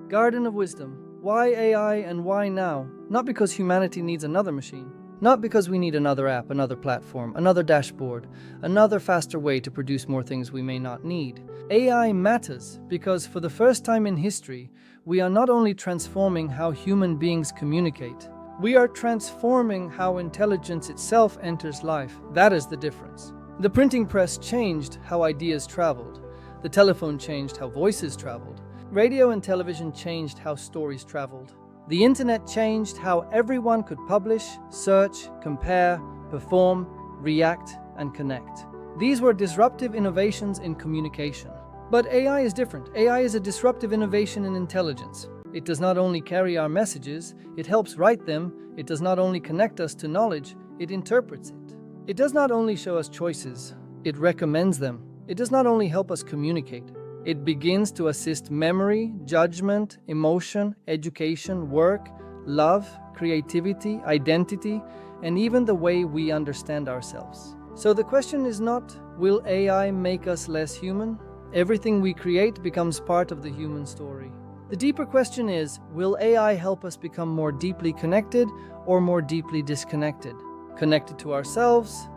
Garden of Wisdom. Why AI and why now? Not because humanity needs another machine. Not because we need another app, another platform, another dashboard, another faster way to produce more things we may not need. AI matters because for the first time in history, we are not only transforming how human beings communicate, we are transforming how intelligence itself enters life. That is the difference. The printing press changed how ideas traveled. The telephone changed how voices traveled. Radio and television changed how stories traveled. The internet changed how everyone could publish, search, compare, perform, react, and connect. These were disruptive innovations in communication. But AI is different. AI is a disruptive innovation in intelligence. It does not only carry our messages, it helps write them. It does not only connect us to knowledge, it interprets it. It does not only show us choices, it recommends them. It does not only help us communicate, it begins to assist memory, judgment, emotion, education, work, love, creativity, identity, and even the way we understand ourselves. So the question is not, will AI make us less human? Everything we create becomes part of the human story. The deeper question is, will AI help us become more deeply connected or more deeply disconnected? Connected to ourselves,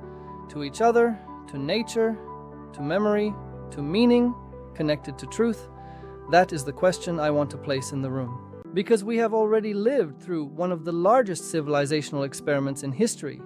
to each other, to nature, to memory, to meaning, connected to truth? That is the question I want to place in the room. Because we have already lived through one of the largest civilizational experiments in history.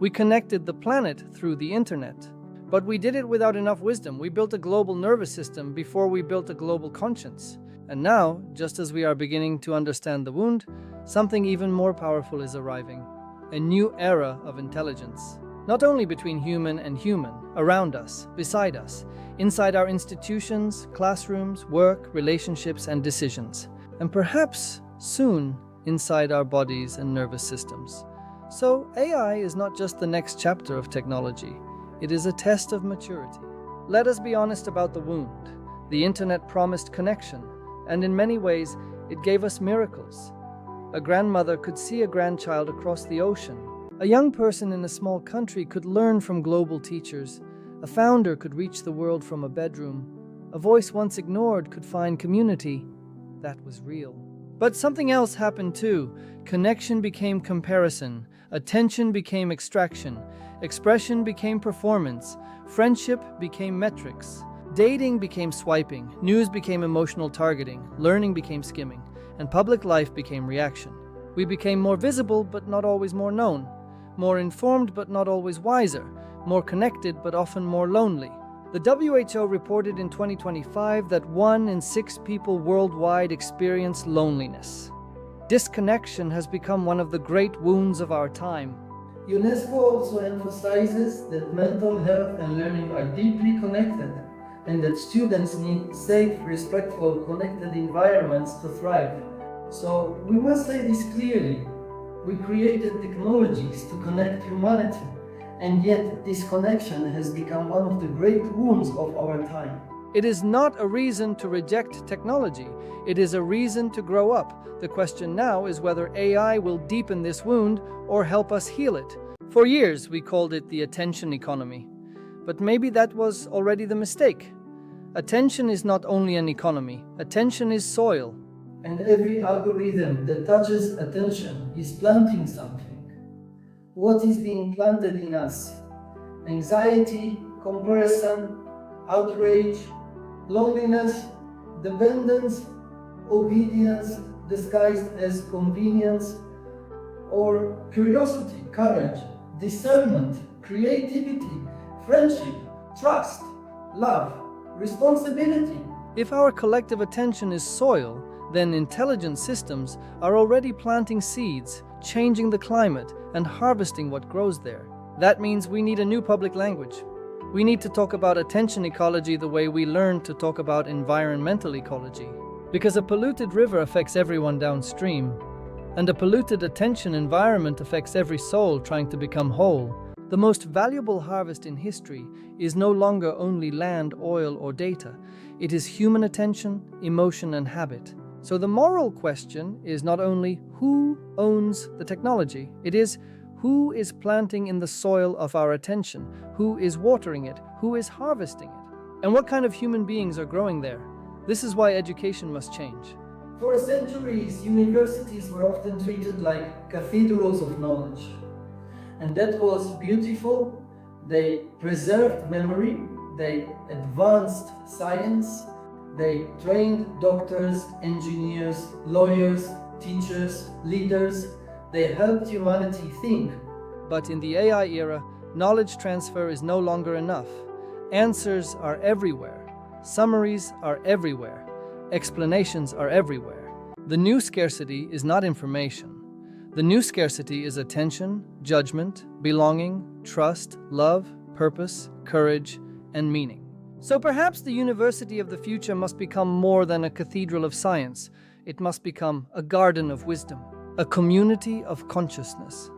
We connected the planet through the internet. But we did it without enough wisdom. We built a global nervous system before we built a global conscience. And now, just as we are beginning to understand the wound, something even more powerful is arriving. A new era of intelligence. Not only between human and human, around us, beside us, inside our institutions, classrooms, work, relationships, and decisions. And perhaps, soon, inside our bodies and nervous systems. So, AI is not just the next chapter of technology. It is a test of maturity. Let us be honest about the wound. The internet promised connection, and in many ways, it gave us miracles. A grandmother could see a grandchild across the ocean. A young person in a small country could learn from global teachers. A founder could reach the world from a bedroom. A voice once ignored could find community. That was real. But something else happened too. Connection became comparison. Attention became extraction. Expression became performance. Friendship became metrics. Dating became swiping. News became emotional targeting. Learning became skimming. And public life became reaction. We became more visible, but not always more known. More informed, but not always wiser. More connected, but often more lonely. The WHO reported in 2025 that 1 in 6 people worldwide experience loneliness. Disconnection has become one of the great wounds of our time. UNESCO also emphasizes that mental health and learning are deeply connected, and that students need safe, respectful, connected environments to thrive. So we must say this clearly. We created technologies to connect humanity, and yet disconnection has become one of the great wounds of our time. It is not a reason to reject technology. It is a reason to grow up. The question now is whether AI will deepen this wound or help us heal it. For years, we called it the attention economy. But maybe that was already the mistake. Attention is not only an economy. Attention is soil. And every algorithm that touches attention is planting something. What is being planted in us? Anxiety, comparison, outrage, loneliness, dependence, obedience disguised as convenience, or curiosity, courage, discernment, creativity, friendship, trust, love, responsibility. If our collective attention is soil, then intelligent systems are already planting seeds, changing the climate, and harvesting what grows there. That means we need a new public language. We need to talk about attention ecology the way we learned to talk about environmental ecology. Because a polluted river affects everyone downstream, and a polluted attention environment affects every soul trying to become whole. The most valuable harvest in history is no longer only land, oil, or data. It is human attention, emotion, and habit. So the moral question is not only who owns the technology, it is who is planting in the soil of our attention, who is watering it, who is harvesting it, and what kind of human beings are growing there. This is why education must change. For centuries, universities were often treated like cathedrals of knowledge. And that was beautiful. They preserved memory, they advanced science, they trained doctors, engineers, lawyers, teachers, leaders. They helped humanity think. But in the AI era, knowledge transfer is no longer enough. Answers are everywhere. Summaries are everywhere. Explanations are everywhere. The new scarcity is not information. The new scarcity is attention, judgment, belonging, trust, love, purpose, courage, and meaning. So perhaps the university of the future must become more than a cathedral of science. It must become a garden of wisdom, a community of consciousness,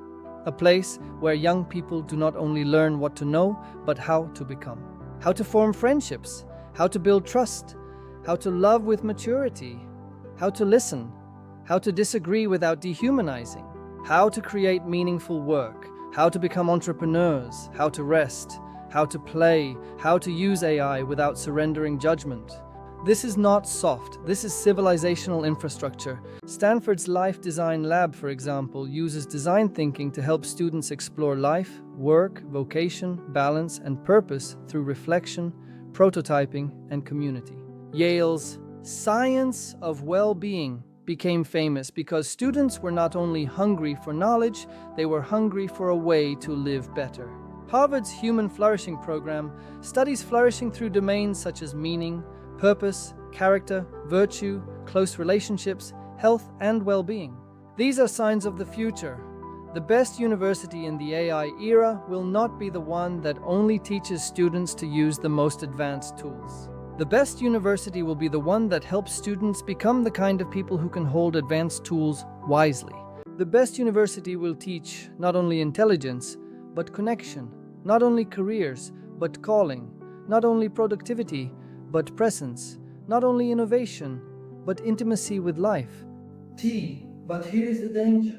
a place where young people do not only learn what to know, but how to become, how to form friendships, how to build trust, how to love with maturity, how to listen, how to disagree without dehumanizing, how to create meaningful work, how to become entrepreneurs, how to rest, how to play, how to use AI without surrendering judgment. This is not soft, this is civilizational infrastructure. Stanford's Life Design Lab, for example, uses design thinking to help students explore life, work, vocation, balance, and purpose through reflection, prototyping, and community. Yale's Science of Well-Being became famous because students were not only hungry for knowledge, they were hungry for a way to live better. Harvard's Human Flourishing program studies flourishing through domains such as meaning, purpose, character, virtue, close relationships, health, and well-being. These are signs of the future. The best university in the AI era will not be the one that only teaches students to use the most advanced tools. The best university will be the one that helps students become the kind of people who can hold advanced tools wisely. The best university will teach not only intelligence, but connection, not only careers, but calling, not only productivity, but presence, not only innovation, but intimacy with life. But here is the danger.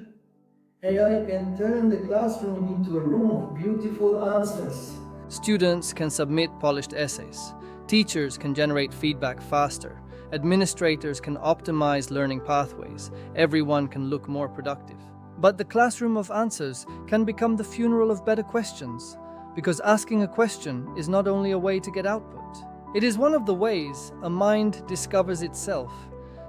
AI can turn the classroom into a room of beautiful answers. Students can submit polished essays. Teachers can generate feedback faster. Administrators can optimize learning pathways. Everyone can look more productive. But the classroom of answers can become the funeral of better questions, because asking a question is not only a way to get output. It is one of the ways a mind discovers itself.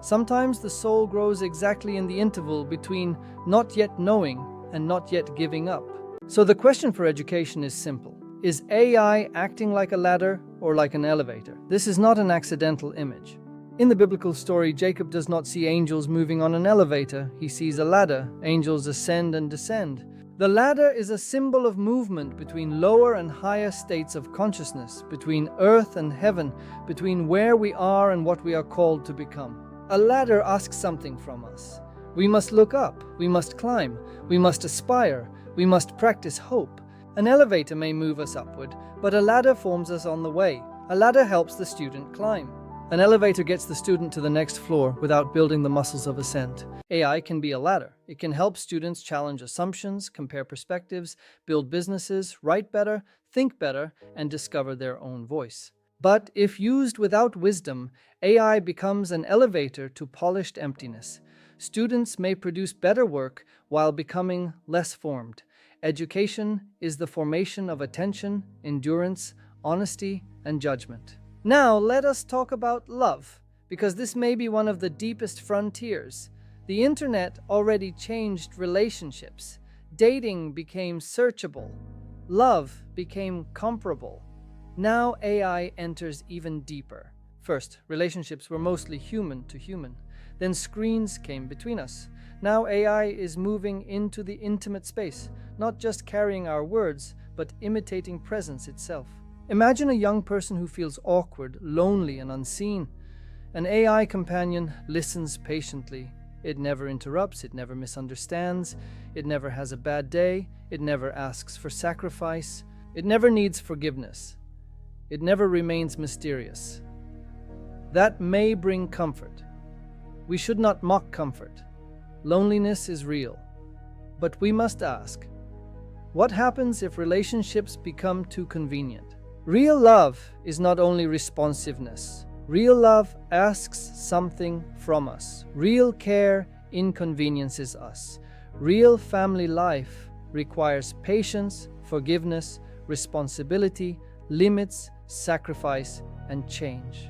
Sometimes the soul grows exactly in the interval between not yet knowing and not yet giving up. So the question for education is simple. Is AI acting like a ladder or like an elevator? This is not an accidental image. In the biblical story, Jacob does not see angels moving on an elevator. He sees a ladder. Angels ascend and descend. The ladder is a symbol of movement between lower and higher states of consciousness, between earth and heaven, between where we are and what we are called to become. A ladder asks something from us. We must look up, we must climb, we must aspire, we must practice hope. An elevator may move us upward, but a ladder forms us on the way. A ladder helps the student climb. An elevator gets the student to the next floor without building the muscles of ascent. AI can be a ladder. It can help students challenge assumptions, compare perspectives, build businesses, write better, think better, and discover their own voice. But if used without wisdom, AI becomes an elevator to polished emptiness. Students may produce better work while becoming less formed. Education is the formation of attention, endurance, honesty, and judgment. Now let us talk about love, because this may be one of the deepest frontiers. The internet already changed relationships. Dating became searchable. Love became comparable. Now AI enters even deeper. First, relationships were mostly human to human. Then screens came between us. Now AI is moving into the intimate space, not just carrying our words, but imitating presence itself. Imagine a young person who feels awkward, lonely, and unseen. An AI companion listens patiently. It never interrupts, it never misunderstands, it never has a bad day, it never asks for sacrifice, it never needs forgiveness. It never remains mysterious. That may bring comfort. We should not mock comfort. Loneliness is real. But we must ask, what happens if relationships become too convenient? Real love is not only responsiveness. Real love asks something from us. Real care inconveniences us. Real family life requires patience, forgiveness, responsibility, limits, sacrifice, and change.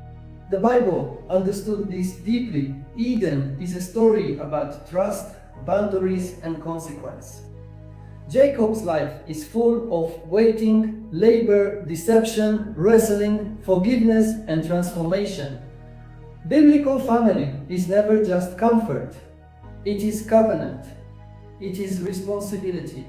The Bible understood this deeply. Eden is a story about trust, boundaries, and consequence. Jacob's life is full of waiting, labor, deception, wrestling, forgiveness, and transformation. Biblical family is never just comfort. It is covenant. It is responsibility.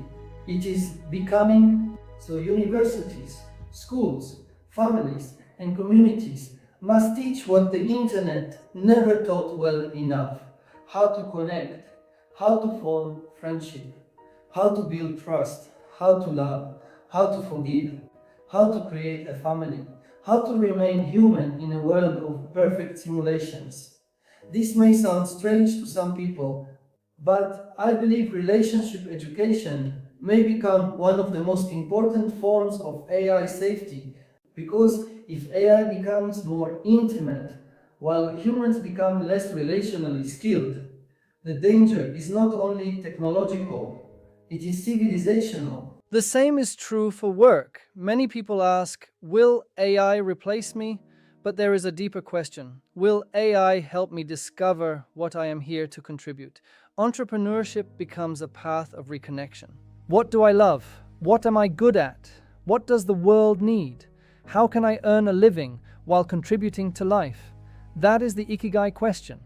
It is becoming. So universities, schools, families, and communities must teach what the internet never taught well enough: how to connect, how to form friendship, how to build trust, how to love, how to forgive, how to create a family, how to remain human in a world of perfect simulations. This may sound strange to some people, but I believe relationship education may become one of the most important forms of AI safety, because if AI becomes more intimate, while humans become less relationally skilled, the danger is not only technological, it is civilizational. The same is true for work. Many people ask, will AI replace me? But there is a deeper question. Will AI help me discover what I am here to contribute? Entrepreneurship becomes a path of reconnection. What do I love? What am I good at? What does the world need? How can I earn a living while contributing to life? That is the Ikigai question.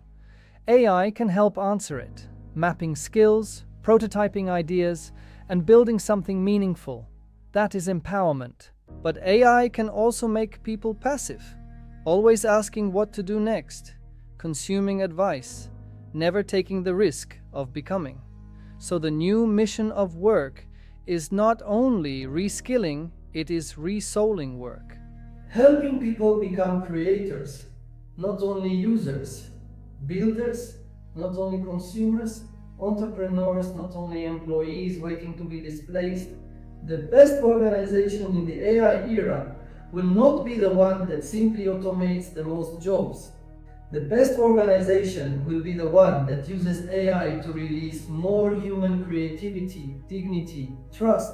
AI can help answer it, mapping skills, prototyping ideas, and building something meaningful. That is empowerment. But AI can also make people passive, always asking what to do next, consuming advice, never taking the risk of becoming. So the new mission of work is not only reskilling, it is resouling work. Helping people become creators, not only users, builders, not only consumers, entrepreneurs, not only employees waiting to be displaced. The best organization in the AI era will not be the one that simply automates the most jobs. The best organization will be the one that uses AI to release more human creativity, dignity, trust,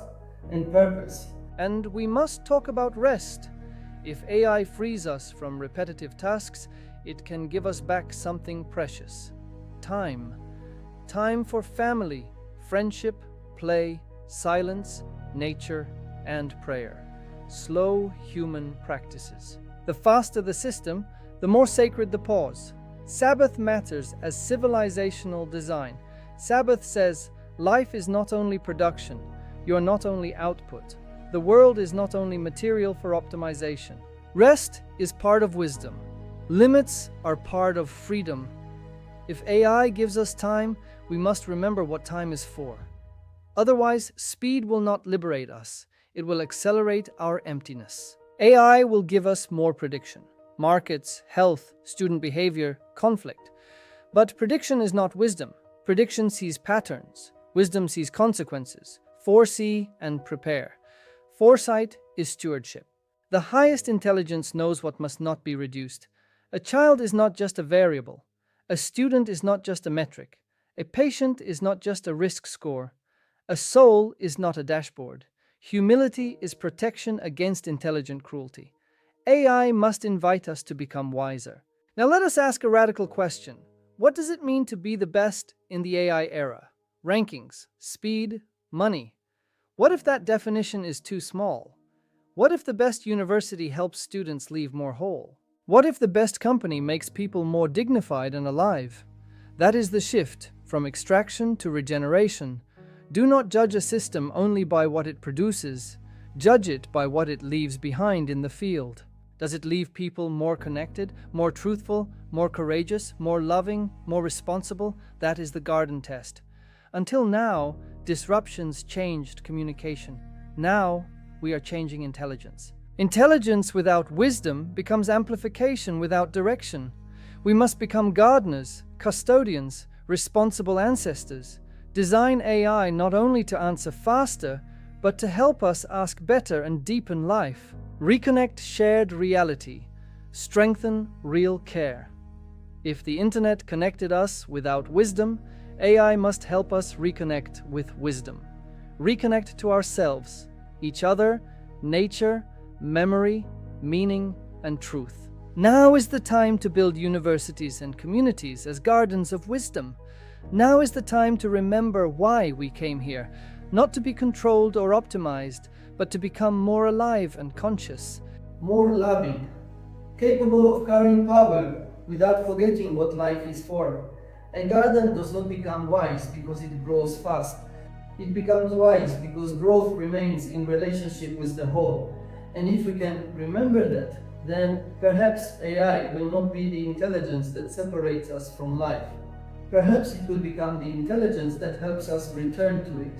and purpose. And we must talk about rest. If AI frees us from repetitive tasks, it can give us back something precious: time. Time for family, friendship, play, silence, nature, and prayer. Slow human practices. The faster the system, the more sacred the pause. Sabbath matters as civilizational design. Sabbath says, life is not only production, you're not only output. The world is not only material for optimization. Rest is part of wisdom. Limits are part of freedom. If AI gives us time, we must remember what time is for. Otherwise, speed will not liberate us. It will accelerate our emptiness. AI will give us more prediction. Markets, health, student behavior, conflict. But prediction is not wisdom. Prediction sees patterns. Wisdom sees consequences. Foresee and prepare. Foresight is stewardship. The highest intelligence knows what must not be reduced. A child is not just a variable. A student is not just a metric. A patient is not just a risk score. A soul is not a dashboard. Humility is protection against intelligent cruelty. AI must invite us to become wiser. Now let us ask a radical question. What does it mean to be the best in the AI era? Rankings, speed, money. What if that definition is too small? What if the best university helps students leave more whole? What if the best company makes people more dignified and alive? That is the shift from extraction to regeneration. Do not judge a system only by what it produces. Judge it by what it leaves behind in the field. Does it leave people more connected, more truthful, more courageous, more loving, more responsible? That is the garden test. Until now, disruptions changed communication. Now, we are changing intelligence. Intelligence without wisdom becomes amplification without direction. We must become gardeners, custodians, responsible ancestors. Design AI not only to answer faster, but to help us ask better and deepen life. Reconnect shared reality. strengthen real care. If the internet connected us without wisdom, AI must help us reconnect with wisdom. Reconnect to ourselves, each other, nature, memory, meaning, and truth. Now is the time to build universities and communities as gardens of wisdom. Now is the time to remember why we came here, not to be controlled or optimized, but to become more alive and conscious, more loving, capable of carrying power without forgetting what life is for. A garden does not become wise because it grows fast. It becomes wise because growth remains in relationship with the whole. And if we can remember that, then perhaps AI will not be the intelligence that separates us from life. Perhaps it will become the intelligence that helps us return to it.